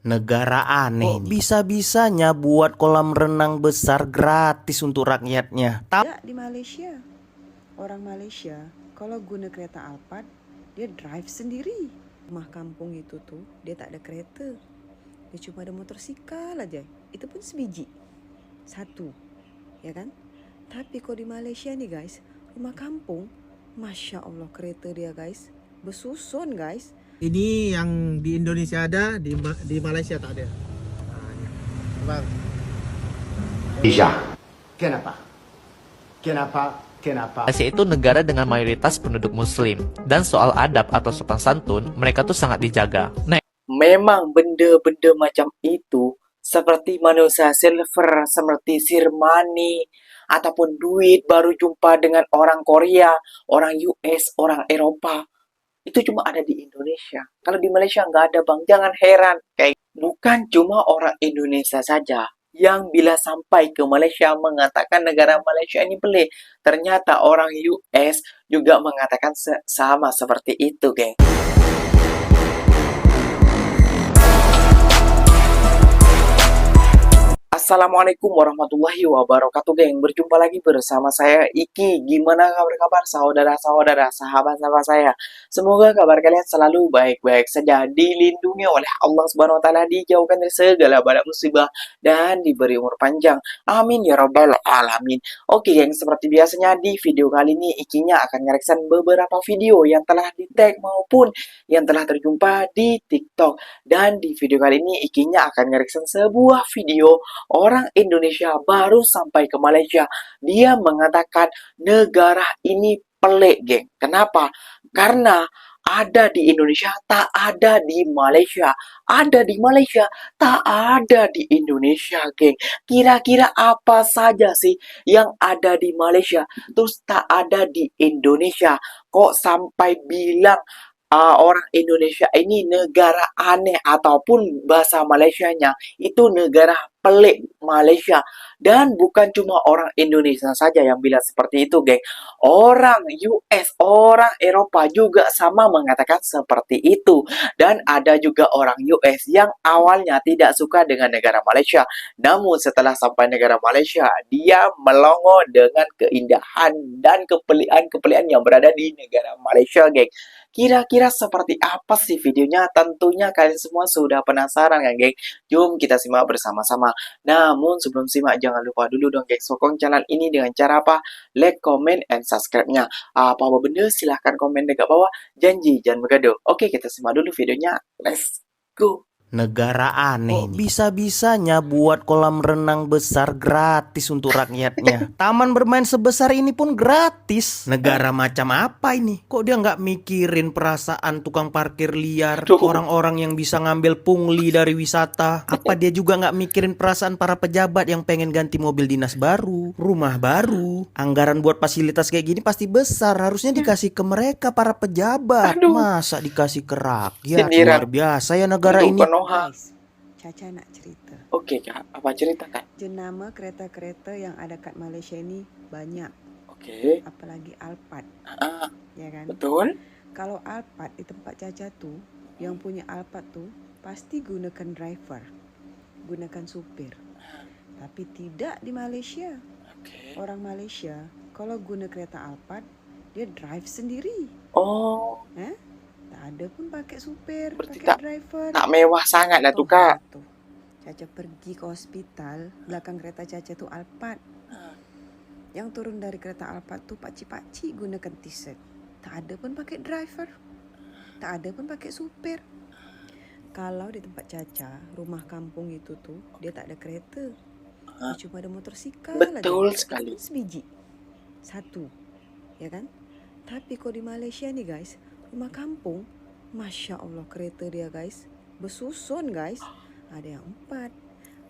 Negara aneh. Kok bisa-bisanya buat kolam renang besar gratis untuk rakyatnya? Tidak di Malaysia. Orang Malaysia kalau guna kereta Alphard, dia drive sendiri. Rumah kampung itu tuh dia tak ada kereta. Dia cuma ada motosikal aja. Itu pun sebiji. Satu. Ya kan? Tapi kalau di Malaysia nih guys, rumah kampung, Masya Allah kereta dia guys. Bersusun guys. Ini yang di Indonesia ada, di Malaysia tak ada. Bang. Bisa. Kenapa? Kenapa? Malaysia itu negara dengan mayoritas penduduk muslim, dan soal adab atau sopan santun, mereka tuh sangat dijaga. Nah, Memang benda-benda macam itu seperti manusia silver, seperti sirmani, ataupun duit baru jumpa dengan orang Korea, orang US, orang Eropa. Itu cuma ada di Indonesia. Kalau di Malaysia nggak ada bang, jangan heran. Bukan cuma orang Indonesia saja yang bila sampai ke Malaysia mengatakan negara Malaysia ini pelik. Ternyata orang US juga mengatakan sama seperti itu, geng. Assalamualaikum warahmatullahi wabarakatuh, geng. Berjumpa lagi bersama saya Iki. Gimana kabar saudara-saudara, sahabat-sahabat saya? Semoga kabar kalian selalu baik-baik saja, dilindungi oleh Allah Subhanahu wa taala, dijauhkan dari segala bala musibah dan diberi umur panjang. Amin ya rabbal alamin. Oke, geng, seperti biasanya di video kali ini Ikinya akan ngereksan beberapa video yang telah di-tag maupun yang telah terjumpa di TikTok. Dan di video kali ini Ikinya akan ngereksan sebuah video orang Indonesia baru sampai ke Malaysia. Dia mengatakan negara ini pelik, geng. Kenapa? Karena ada di Indonesia, tak ada di Malaysia. Ada di Malaysia, tak ada di Indonesia, geng. Kira-kira apa saja sih yang ada di Malaysia, terus tak ada di Indonesia? Kok sampai bilang orang Indonesia ini negara aneh, ataupun bahasa Malaysianya itu negara pelik Malaysia. Dan bukan cuma orang Indonesia saja yang bilang seperti itu, geng. Orang US, orang Eropa juga sama mengatakan seperti itu. Dan ada juga orang US yang awalnya tidak suka dengan negara Malaysia. Namun setelah sampai negara Malaysia, dia melongo dengan keindahan dan kepelian-kepelian yang berada di negara Malaysia, geng. Kira-kira seperti apa sih videonya? Tentunya kalian semua sudah penasaran kan, geng? Jom kita simak bersama-sama. Namun sebelum simak, jangan lupa dulu dong, geng, sokong channel ini dengan cara apa? Like, comment, and subscribe-nya. Apa-apa benda silahkan komen dekat bawah. Janji jangan bergaduh. Oke, kita simak dulu videonya. Let's go. Negara aneh. Kok bisa-bisanya buat kolam renang besar gratis untuk rakyatnya? Taman bermain sebesar ini pun gratis. Negara macam apa ini? Kok dia nggak mikirin perasaan tukang parkir liar, orang-orang yang bisa ngambil pungli dari wisata? Apa dia juga nggak mikirin perasaan para pejabat yang pengen ganti mobil dinas baru, rumah baru? Anggaran buat fasilitas kayak gini pasti besar, harusnya dikasih ke mereka para pejabat. Masa dikasih ke rakyat? Luar biasa ya negara ini. Guys, Caca nak cerita. Oke, Kak. Apa cerita, Kak? Jenama kereta-kereta yang ada kat Malaysia ini banyak. Oke. Apalagi Alphard. Ya kan? Betul. Kalau Alphard di tempat Caca tuh, yang punya Alphard tuh pasti gunakan driver, gunakan supir. Tapi tidak di Malaysia. Orang Malaysia kalau guna kereta Alphard, dia drive sendiri. Oh, Tak ada pun pakai supir, berarti pakai driver. tak mewah sangat lah tuh, Kak. Tuh, Caca pergi ke hospital, belakang kereta Caca tuh Alphard. Yang turun dari kereta Alphard tuh pakcik-pakcik gunakan t-shirt. Tak ada pun pakai driver. Tak ada pun pakai supir. Kalau di tempat Caca, rumah kampung itu tuh, dia tak ada kereta. Dia cuma ada motosikal aja. Betul sekali. Sebiji. Satu. Ya kan? Tapi kalau di Malaysia nih guys, rumah kampung, Masya Allah kereta dia guys. Bersusun guys. Ada yang 4,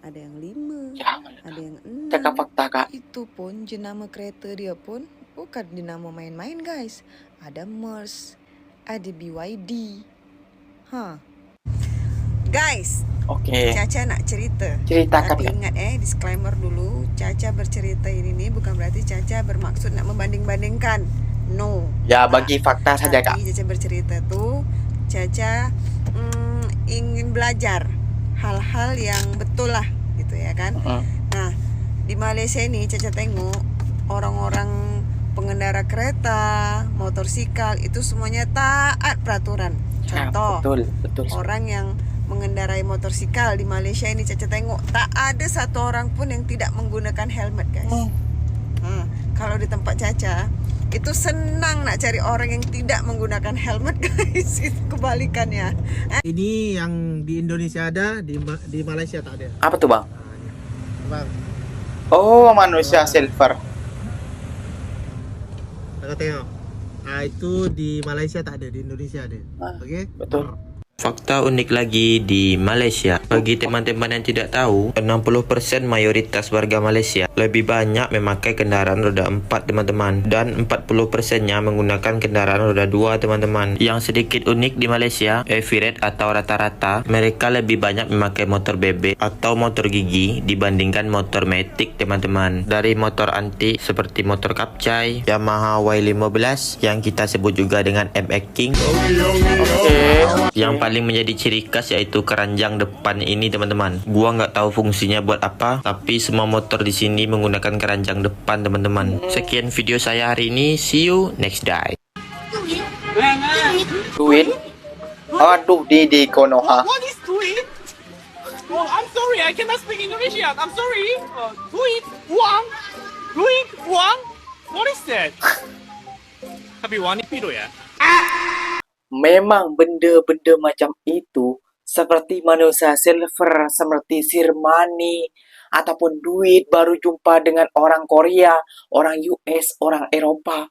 ada yang 5, ada yang 6. Cakap fakta, Kak. Itu pun jenama kereta dia pun bukan jenama main-main guys. Ada MERS, ada BYD. Guys, Oke. Caca nak cerita. Ceritakan, Tapi Kak. ingat disclaimer dulu, Caca bercerita ini nih bukan berarti Caca bermaksud nak membanding-bandingkan. No. Ya, bagi fakta saja, Kak. Tapi Caca bercerita tuh, Caca ingin belajar hal-hal yang betul lah gitu ya kan. Nah, di Malaysia ini Caca tengok orang-orang pengendara kereta, motorsikal itu semuanya taat peraturan. Contoh, betul. orang yang mengendarai motorsikal di Malaysia ini Caca tengok tak ada satu orang pun yang tidak menggunakan helmet, guys. Kalau di tempat Caca itu senang nak cari orang yang tidak menggunakan helmet, guys. Itu kebalikannya. Ini yang di Indonesia ada, di Malaysia tak ada. Apa tuh bang? Bang, Oh, manusia silver. kakak tengok. Itu di Malaysia tak ada, di Indonesia ada. Oke? Betul. Fakta unik lagi di Malaysia. Bagi teman-teman yang tidak tahu, 60% mayoritas warga Malaysia lebih banyak memakai kendaraan roda 4 teman-teman. Dan 40%-nya menggunakan kendaraan roda 2 teman-teman. Yang sedikit unik di Malaysia, average atau rata-rata, mereka lebih banyak memakai motor bebek atau motor gigi dibandingkan motor matic teman-teman. Dari motor antik seperti motor kapcai, Yamaha Y15 yang kita sebut juga dengan MX King. Yang paling menjadi ciri khas yaitu keranjang depan ini teman-teman. Gua nggak tahu fungsinya buat apa, tapi semua motor di sini menggunakan keranjang depan teman-teman. Sekian video saya hari ini. See you next day. Duit. Aduh, di Konoha. What is tweet? Oh, I'm sorry, I cannot speak Indonesian. I'm sorry. Tweet, uang, tweet, uang. What is that? Tapi uang ini piro ya? Memang benda-benda macam itu seperti manusia silver, seperti sirmani, ataupun duit baru jumpa dengan orang Korea, orang US, orang Eropa.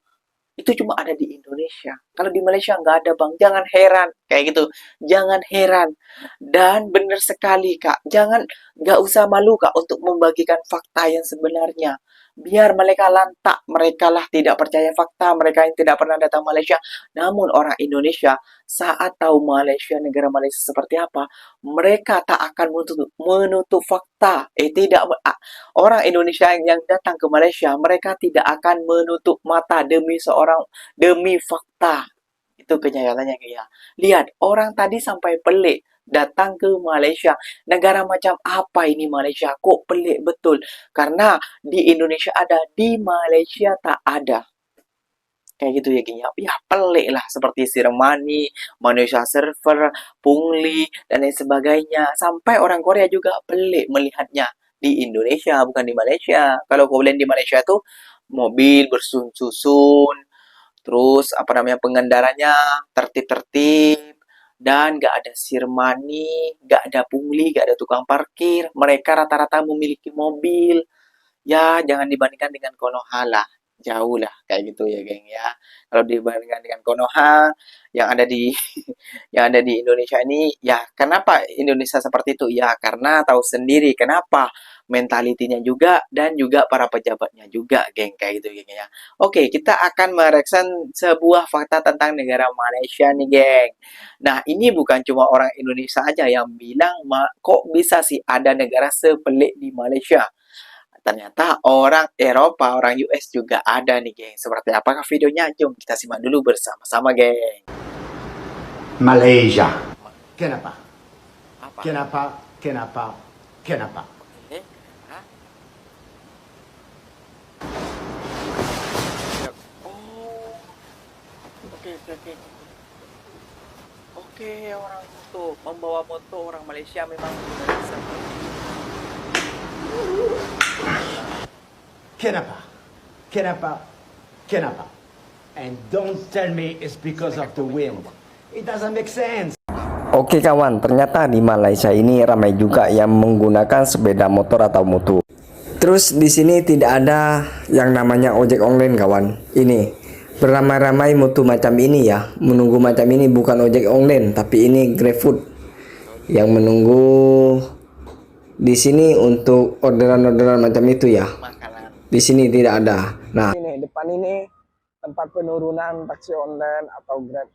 Itu cuma ada di Indonesia. Kalau di Malaysia nggak ada bang, jangan heran. Kayak gitu, jangan heran. Dan benar sekali kak, nggak usah malu kak untuk membagikan fakta yang sebenarnya. Biar mereka lantak, mereka lah tidak percaya fakta, mereka yang tidak pernah datang Malaysia. Namun orang Indonesia saat tahu Malaysia, negara Malaysia seperti apa, mereka tak akan menutup fakta. Orang Indonesia yang datang ke Malaysia, mereka tidak akan menutup mata demi fakta. Itu kenyataannya kayak. Lihat, orang tadi sampai pelik datang ke Malaysia. Negara macam apa ini Malaysia? Kok pelik betul? Karena di Indonesia ada, di Malaysia tak ada. Kayak gitu ya, kayaknya. Ya, pelik lah. Seperti sirmani, manusia server, pungli, dan lain sebagainya. Sampai orang Korea juga pelik melihatnya. Di Indonesia, bukan di Malaysia. Kalau kau lihat di Malaysia tuh, mobil bersusun-susun. Terus, pengendaranya tertib-tertib. Dan gak ada sirmani, gak ada pungli, gak ada tukang parkir. Mereka rata-rata memiliki mobil. Ya, jangan dibandingkan dengan Konoha lah. Jauh lah, kayak gitu ya, geng ya. Kalau dibandingkan dengan Konoha yang ada di yang ada di Indonesia ini, ya kenapa Indonesia seperti itu? Ya karena tahu sendiri kenapa, mentalitinya juga dan juga para pejabatnya juga, geng, kayak gitu, geng ya. Oke, kita akan mereksan sebuah fakta tentang negara Malaysia nih, geng. Nah, ini bukan cuma orang Indonesia aja yang bilang, kok bisa sih ada negara sepelik di Malaysia? Ternyata orang Eropa, orang US juga ada nih, geng. Seperti apakah videonya? Jom kita simak dulu bersama-sama, geng. Malaysia. Kenapa? Apa? Kenapa? Hah? Oh, oke. Oke, orang moto, membawa moto orang Malaysia memang bisa. Kenapa? And don't tell me it's because of the wind. It doesn't make sense. Oke kawan, ternyata di Malaysia ini ramai juga yang menggunakan sepeda motor atau motor. Terus di sini tidak ada yang namanya ojek online kawan. Ini beramai-ramai motor macam ini ya, menunggu macam ini, bukan ojek online tapi ini GrabFood yang menunggu di sini untuk orderan-orderan macam itu ya. Di sini tidak ada. Nah, ini depan ini tempat penurunan taksi online atau Grab.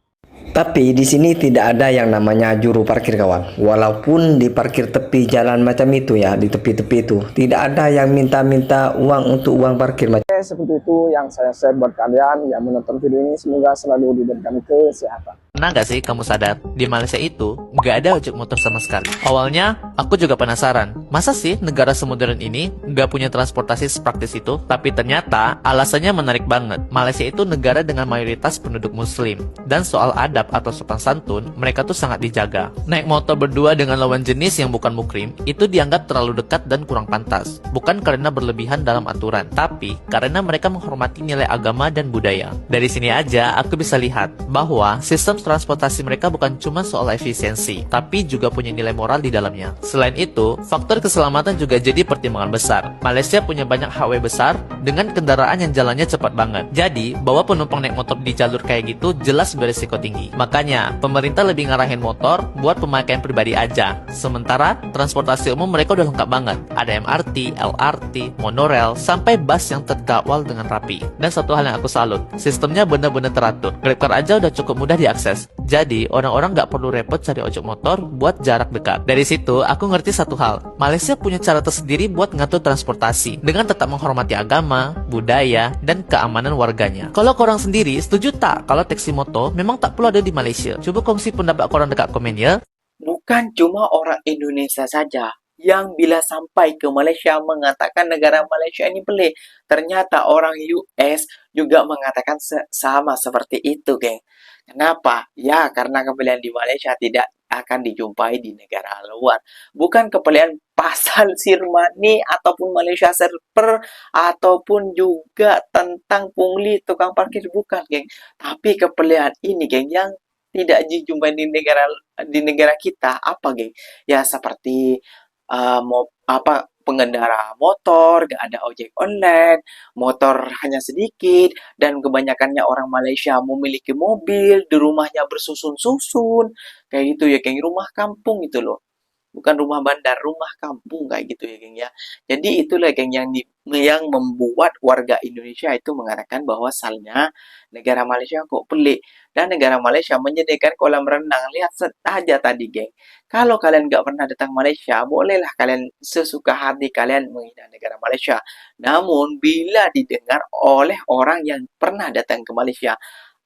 tapi di sini tidak ada yang namanya juru parkir kawan. Walaupun di parkir tepi jalan macam itu ya, di tepi-tepi itu tidak ada yang minta-minta uang untuk uang parkir. Oke, seperti itu yang saya share buat kalian yang menonton video ini. Semoga selalu diberikan kesehatan. Pernah nggak sih kamu sadar, di Malaysia itu nggak ada ojek motor sama sekali? Awalnya, aku juga penasaran, masa sih negara semodern ini nggak punya transportasi sepraktis itu? Tapi ternyata alasannya menarik banget. Malaysia itu negara dengan mayoritas penduduk muslim. Dan soal adab atau sopan santun, mereka tuh sangat dijaga. Naik motor berdua dengan lawan jenis yang bukan mukrim, itu dianggap terlalu dekat dan kurang pantas. Bukan karena berlebihan dalam aturan, tapi karena mereka menghormati nilai agama dan budaya. Dari sini aja, aku bisa lihat bahwa sistem transportasi mereka bukan cuma soal efisiensi, tapi juga punya nilai moral di dalamnya. Selain itu, faktor keselamatan juga jadi pertimbangan besar. Malaysia punya banyak highway besar dengan kendaraan yang jalannya cepat banget. Jadi, bawa penumpang naik motor di jalur kayak gitu jelas berisiko tinggi. Makanya, pemerintah lebih ngarahin motor buat pemakaian pribadi aja. Sementara, transportasi umum mereka udah lengkap banget. Ada MRT, LRT, monorail, sampai bus yang terkawal dengan rapi. Dan satu hal yang aku salut, sistemnya benar-benar teratur. Grabcar aja udah cukup mudah diakses. Jadi, orang-orang nggak perlu repot cari ojek motor buat jarak dekat. Dari situ, aku ngerti satu hal. Malaysia punya cara tersendiri buat ngatur transportasi, dengan tetap menghormati agama, budaya, dan keamanan warganya. Kalau korang sendiri, setuju tak kalau taksi moto memang tak perlu ada di Malaysia? Coba kongsi pendapat korang dekat komen ya. Bukan cuma orang Indonesia saja yang bila sampai ke Malaysia mengatakan negara Malaysia ini pelik. Ternyata orang US juga mengatakan sama seperti itu, geng. Kenapa? Ya, karena kepelian di Malaysia tidak akan dijumpai di negara luar. Bukan kepelian pasal sirmani ataupun Malaysia server ataupun juga tentang pungli tukang parkir, bukan, geng. Tapi kepelian ini, geng, yang tidak dijumpai di negara kita, apa, geng? Ya seperti pengendara motor, gak ada ojek online, motor hanya sedikit, dan kebanyakannya orang Malaysia memiliki mobil, di rumahnya bersusun-susun, kayak gitu ya, geng, rumah kampung itu loh. Bukan rumah bandar, rumah kampung kayak gitu ya, geng ya. Jadi itulah, geng, yang membuat warga Indonesia itu mengatakan bahwasannya negara Malaysia kok pelik. Dan negara Malaysia menyediakan kolam renang. Lihat saja tadi, geng. Kalau kalian nggak pernah datang Malaysia, bolehlah kalian sesuka hati kalian menghina negara Malaysia. Namun, bila didengar oleh orang yang pernah datang ke Malaysia,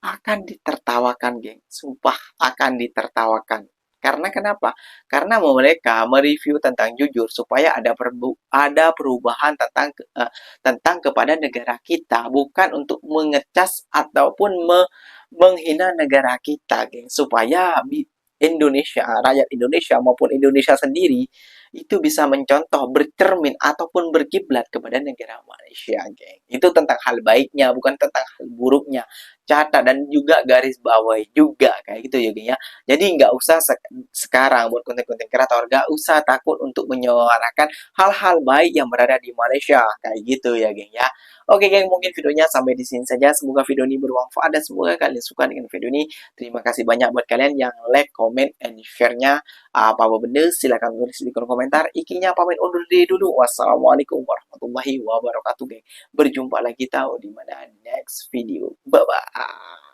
akan ditertawakan, geng. Sumpah, akan ditertawakan. Karena kenapa? Karena mereka mereview tentang jujur supaya ada perubahan tentang kepada negara kita, bukan untuk mengecas ataupun menghina negara kita, geng. Supaya Indonesia, rakyat Indonesia maupun Indonesia sendiri itu bisa mencontoh, bercermin ataupun berkiblat kepada negara Malaysia, geng. Itu tentang hal baiknya, bukan tentang hal buruknya. Catat dan juga garis bawahi juga kayak gitu ya, geng ya. Jadi nggak usah sekarang buat konten-konten kreator, nggak usah takut untuk menyuarakan hal-hal baik yang berada di Malaysia kayak gitu ya, geng ya. Oke, geng, mungkin videonya sampai di sini saja. Semoga video ini bermanfaat dan semoga kalian suka dengan video ini. Terima kasih banyak buat kalian yang like, comment, and share-nya. Apa-apa benda silahkan tulis di kolom komentar. Ikinya pamit undur diri dulu. Wassalamualaikum warahmatullahi wabarakatuh, geng. Berjumpa lagi tahu di mana next video. Bye-bye.